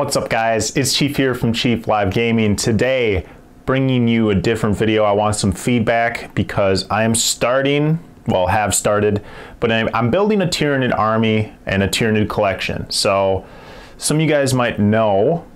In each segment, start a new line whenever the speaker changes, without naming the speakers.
What's up guys, it's Chief here from Chief Live Gaming. Today, bringing you a different video. I want some feedback because I am starting, well have started, but I'm building a Tyranid army and a Tyranid collection. So some of you guys might know,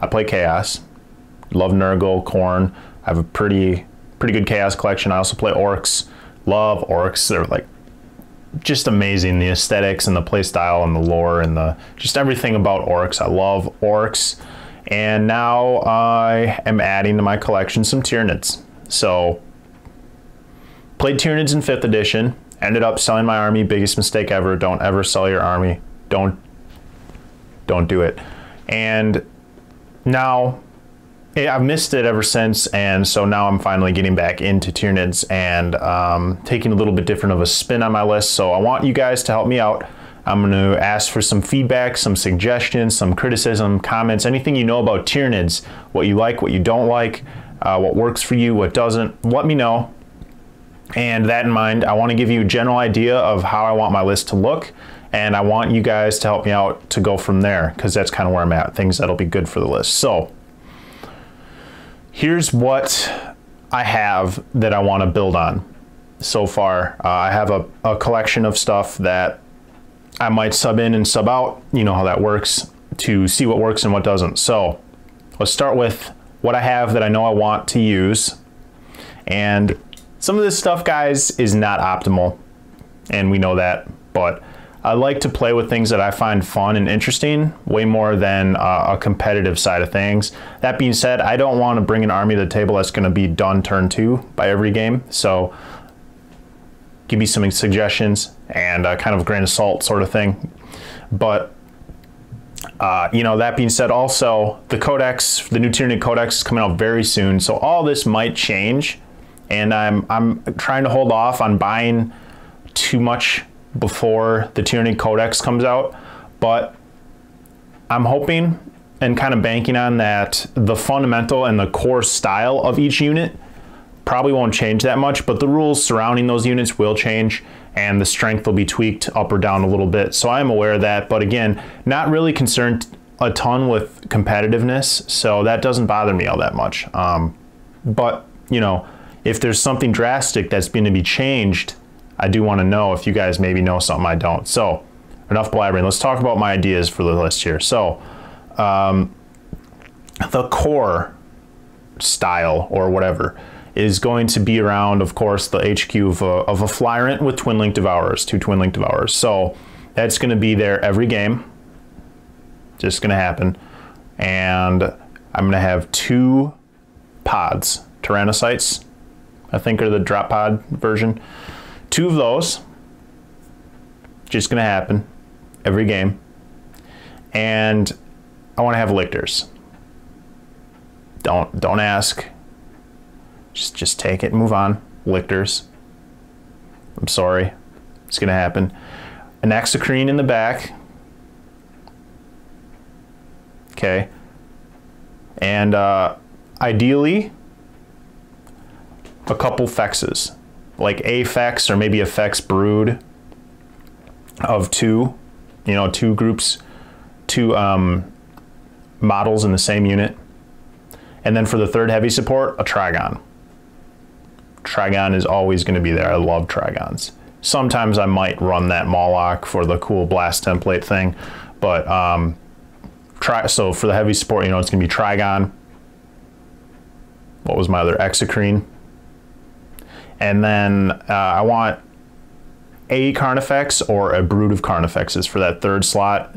I play Chaos, love Nurgle, Khorne. I have a pretty good Chaos collection. I also play Orcs, love Orcs. They're like just amazing, the aesthetics and the play style and the lore and the just everything about Orcs. I love Orcs, and now I am adding to my collection some Tyranids. So played Tyranids in 5th edition, ended up selling my army. Biggest mistake ever. Don't ever sell your army. Don't do it. And now I've missed it ever since, and so now I'm finally getting back into Tyranids and taking a little bit different of a spin on my list. So I want you guys to help me out. I'm going to ask for some feedback, some suggestions, some criticism, comments, anything you know about Tyranids, what you like, what you don't like, what works for you, what doesn't. Let me know. And that in mind, I want to give you a general idea of how I want my list to look, and I want you guys to help me out to go from there, because that's kind of where I'm at, things that'll be good for the list. So here's what I have that I want to build on so far. I have a collection of stuff that I might sub in and sub out, you know how that works, to see what works and what doesn't. So let's start with what I have that I know I want to use. And some of this stuff, guys, is not optimal, and we know that, but I like to play with things that I find fun and interesting way more than a competitive side of things. That being said, I don't want to bring an army to the table that's going to be done turn 2 by every game. So give me some suggestions and kind of a grain of salt sort of thing. But you know, that being said, also the codex, the new Tyranid codex is coming out very soon. So all this might change, and I'm trying to hold off on buying too much before the Tyranid codex comes out, but I'm hoping and kind of banking on that the fundamental and the core style of each unit probably won't change that much, but the rules surrounding those units will change, and the strength will be tweaked up or down a little bit. So I'm aware of that, but again, not really concerned a ton with competitiveness, so that doesn't bother me all that much. But you know, if there's something drastic that's going to be changed, I do want to know if you guys maybe know something I don't. So enough blabbering. Let's talk about my ideas for the list here. So the core style or whatever is going to be around, of course, the HQ of a Flyrant with Twin Link Devourers, 2 Twin Link Devourers. So that's going to be there every game. Just going to happen. And I'm going to have 2 pods, Tyrannocytes, I think are the drop pod version. 2 of those, just gonna happen every game. And I wanna have lictors. Don't ask, just take it and move on. Lictors, I'm sorry, it's gonna happen. An exocrine in the back, okay. And ideally, a couple Fexes, like a Fex or maybe a Fex brood of 2, you know, 2 groups, 2 models in the same unit. And then for the 3rd heavy support, a Trigon. Trigon is always going to be there. I love Trigons. Sometimes I might run that Moloch for the cool blast template thing, but so for the heavy support, you know, it's going to be Trigon. What was my other? Exocrine. And then I want a Carnifex or a brood of Carnifexes for that 3rd slot.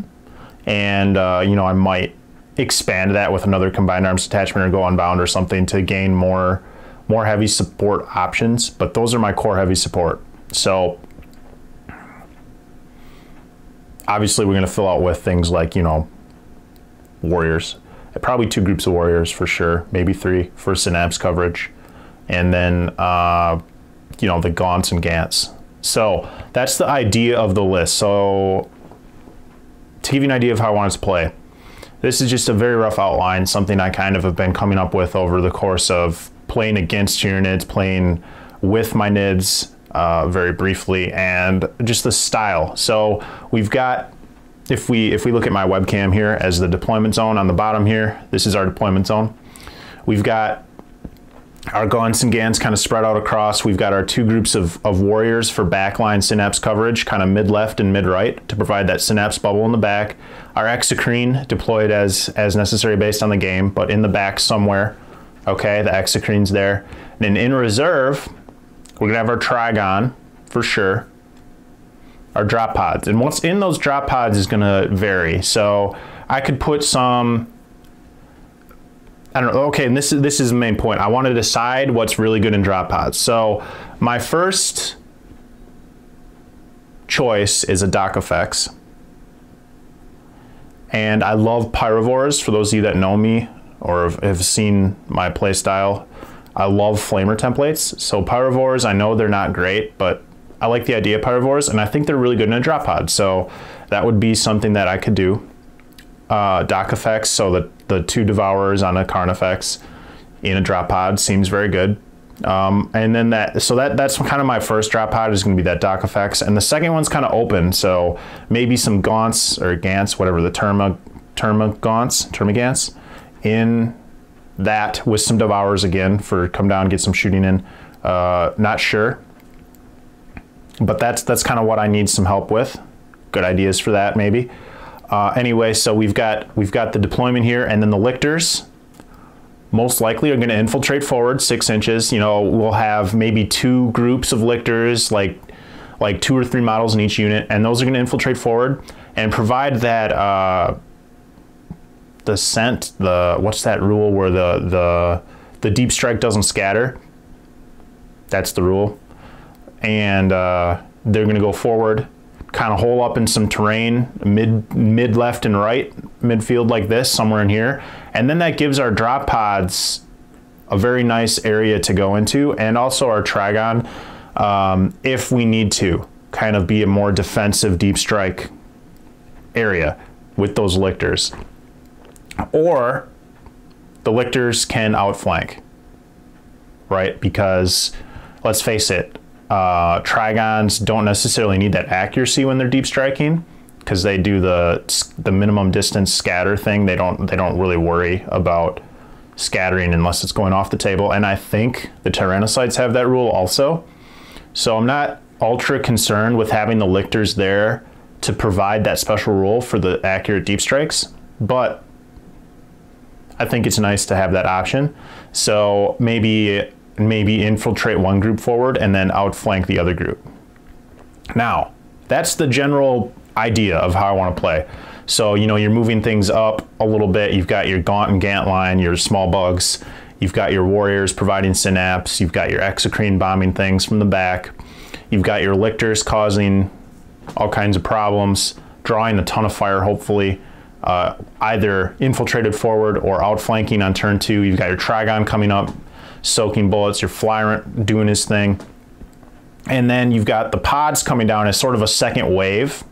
And, you know, I might expand that with another Combined Arms Detachment or go Unbound or something to gain more heavy support options. But those are my core heavy support. So obviously we're going to fill out with things like, you know, Warriors. Probably 2 groups of Warriors for sure. Maybe 3 for Synapse coverage. And then you know, the Gaunts and Gants. So that's the idea of the list. So to give you an idea of how I want it to play, this is just a very rough outline, something I kind of have been coming up with over the course of playing against Tyranids, playing with my Nids very briefly, and just the style. So we've got if we look at my webcam here as the deployment zone on the bottom here, this is our deployment zone. We've got our Gaunts and Gants kind of spread out across. We've got our two groups of warriors for backline synapse coverage, kind of mid-left and mid-right to provide that synapse bubble in the back. Our exocrine deployed as necessary based on the game, but in the back somewhere. Okay, the exocrine's there. And then in reserve, we're gonna have our Trigon for sure. Our drop pods, and what's in those drop pods is gonna vary. So I could put some, I don't know, okay, and this is the main point. I want to decide what's really good in drop pods. So my first choice is a Doc Effects. And I love Pyrovores. For those of you that know me or have seen my play style, I love flamer templates. So Pyrovores, I know they're not great, but I like the idea of Pyrovores, and I think they're really good in a drop pod. So that would be something that I could do. Doc Effects, so the two Devourers on a Carnifex in a drop pod seems very good. And then that's kind of my first drop pod is going to be that Doc Effects, and the second one's kind of open, so maybe some Gaunts or Gants, whatever, the Termagants in that with some Devourers again for come down, get some shooting in. Not sure, but that's kind of what I need some help with. Good ideas for that maybe. Anyway, so we've got the deployment here, and then the lictors most likely are going to infiltrate forward 6 inches. You know, we'll have maybe 2 groups of lictors, like 2 or 3 models in each unit, and those are going to infiltrate forward and provide that the scent, what's that rule where the deep strike doesn't scatter? That's the rule. And they're going to go forward, kind of hole up in some terrain, mid left and right, midfield like this, somewhere in here. And then that gives our drop pods a very nice area to go into, and also our Trigon, if we need to, kind of be a more defensive deep strike area with those lictors. Or the lictors can outflank, right? Because let's face it, Trigons don't necessarily need that accuracy when they're deep striking, because they do the minimum distance scatter thing. They don't really worry about scattering unless it's going off the table. And I think the Tyranids have that rule also. So I'm not ultra concerned with having the lictors there to provide that special rule for the accurate deep strikes, but I think it's nice to have that option. So maybe infiltrate one group forward and then outflank the other group. Now, that's the general idea of how I want to play. So, you know, you're moving things up a little bit. You've got your Gaunt and Gant line, your small bugs. You've got your warriors providing synapse. You've got your exocrine bombing things from the back. You've got your lictors causing all kinds of problems, drawing a ton of fire, hopefully. Either infiltrated forward or outflanking on turn 2. You've got your Trigon coming up, soaking bullets, your Flyrant doing his thing. And then you've got the pods coming down as sort of a second wave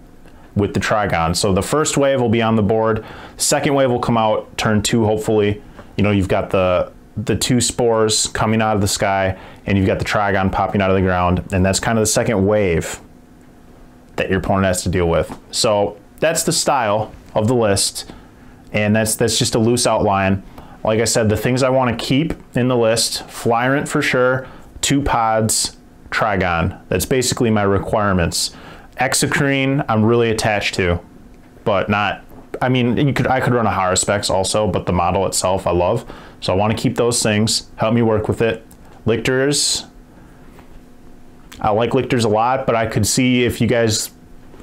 with the Trigon. So the first wave will be on the board. Second wave will come out turn 2, hopefully. You know, you've got the 2 spores coming out of the sky, and you've got the Trigon popping out of the ground. And that's kind of the second wave that your opponent has to deal with. So that's the style of the list, and that's just a loose outline. Like I said, the things I want to keep in the list: Flyrant for sure, 2 pods, Trigon. That's basically my requirements. Exocrine I'm really attached to, but not, I mean, I could run a higher specs also, but the model itself I love. So I want to keep those things. Help me work with it. Lictors, I like lictors a lot, but I could see if you guys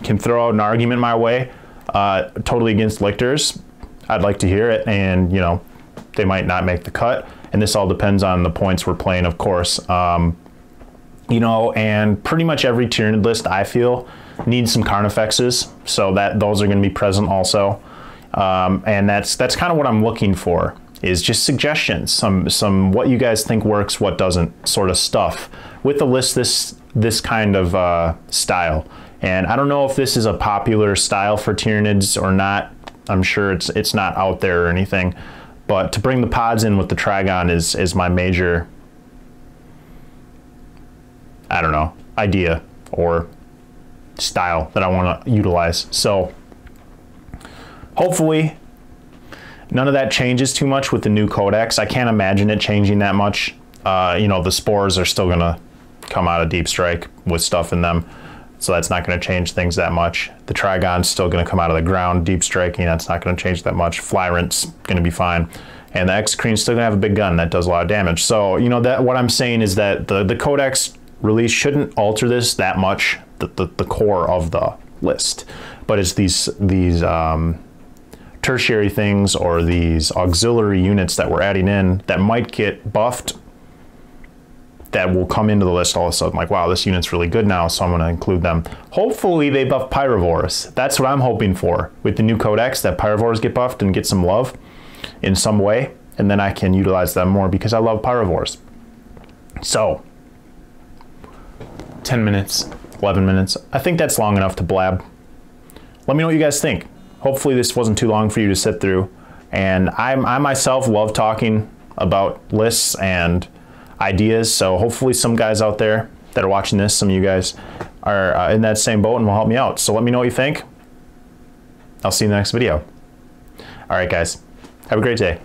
can throw out an argument my way, totally against lictors, I'd like to hear it. And, you know, they might not make the cut, and this all depends on the points we're playing, of course. You know, and pretty much every Tyranid list I feel needs some Carnifexes, so that those are going to be present also. And that's kind of what I'm looking for, is just suggestions, some what you guys think works, what doesn't, sort of stuff with the list this kind of style. And I don't know if this is a popular style for Tyranids or not. I'm sure it's not out there or anything, but to bring the pods in with the Trigon is my major, I don't know, idea or style that I want to utilize. So hopefully none of that changes too much with the new codex. I can't imagine it changing that much. You know, the spores are still going to come out of Deep Strike with stuff in them, so that's not going to change things that much. The Trigon's still going to come out of the ground Deep Striking. That's not going to change that much. Flyrant's going to be fine. And the X-Cream's still going to have a big gun that does a lot of damage. So, you know, that what I'm saying is that the codex release shouldn't alter this that much, the core of the list. But it's these tertiary things or these auxiliary units that we're adding in that might get buffed that will come into the list all of a sudden. Like, wow, this unit's really good now, so I'm going to include them. Hopefully they buff Pyrovores. That's what I'm hoping for with the new codex, that Pyrovores get buffed and get some love in some way, and then I can utilize them more because I love Pyrovores. So 10 minutes, 11 minutes. I think that's long enough to blab. Let me know what you guys think. Hopefully this wasn't too long for you to sit through. And I myself love talking about lists and ideas. So hopefully some guys out there that are watching this, some of you guys are in that same boat and will help me out. So let me know what you think. I'll see you in the next video. All right, guys. Have a great day.